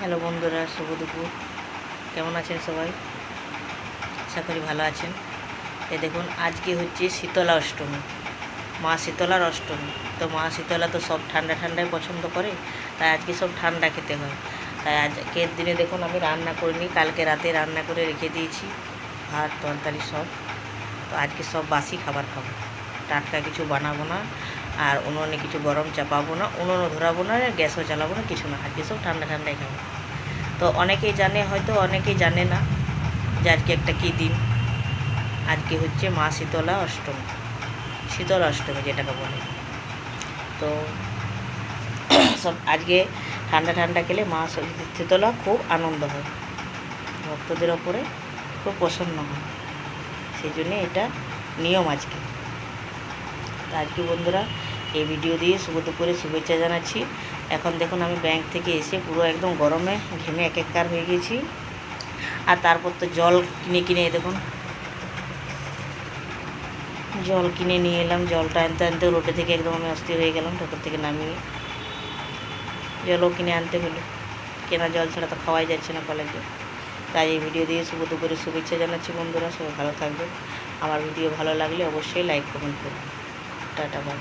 Hello বন্ধুরা, শুভ দুপুর। কেমন আছেন সবাই? আশা করি ভালো আছেন। দেখুন, আজকে হচ্ছে শীতলা অষ্টমী, মা শীতলার অষ্টমী। তো মা শীতলা তো সব ঠান্ডা ঠান্ডাই পছন্দ করে, তাই আজকে সব ঠান্ডা খেতে হয়। তাই আজকের দিনে দেখুন আমি রান্না করিনি, কালকে রাতে রান্না করে রেখে দিয়েছি ভাত তরকারি সব। তো আজকে সব বাসি খাবার খাবো, টাটকা কিছু বানাবো না, আর উনুনে কিছু গরম চাপাবো না, উনুনও ধরাবো না, গ্যাসও চালাবো না, কিছু না। আজকে সব ঠান্ডা ঠান্ডাই খাবো। তো অনেকেই জানে, হয়তো অনেকেই জানে না যে আজকে একটা কী দিন। আজকে হচ্ছে মা শীতলা অষ্টমী, শীতলা অষ্টমী যেটাকে বলে। তো সব আজকে ঠান্ডা ঠান্ডা খেলে মা শীতলা খুব আনন্দ হয়, ভক্তদের ওপরে খুব প্রসন্ন হয়, সেই জন্যে এটা নিয়ম আজকে। তো আজকে বন্ধুরা এই ভিডিও দিয়ে শুভ দুপুরে শুভেচ্ছা জানাচ্ছি। এখন দেখুন আমি ব্যাংক থেকে এসে পুরো একদম গরমে ঘেমে একাকার হয়ে গেছি। আর তারপর তো জল কিনে কিনে দেখুন জল কিনে নিয়ে এলাম। জলটা আনতে আনতে রোডে থেকে একদম আমি অস্থির হয়ে গেলাম, টোটো থেকে নামিয়ে জলও কিনে আনতে হলো। কেনা জল ছাড়া তো খাওয়াই যাচ্ছে না কলেজে। তাই এই ভিডিও দিয়ে শুভ দুপুরে শুভেচ্ছা জানাচ্ছি বন্ধুরা, সবাই ভালো থাকবেন। আমার ভিডিও ভালো লাগলে অবশ্যই লাইক কমেন্ট করুন। Tata bye.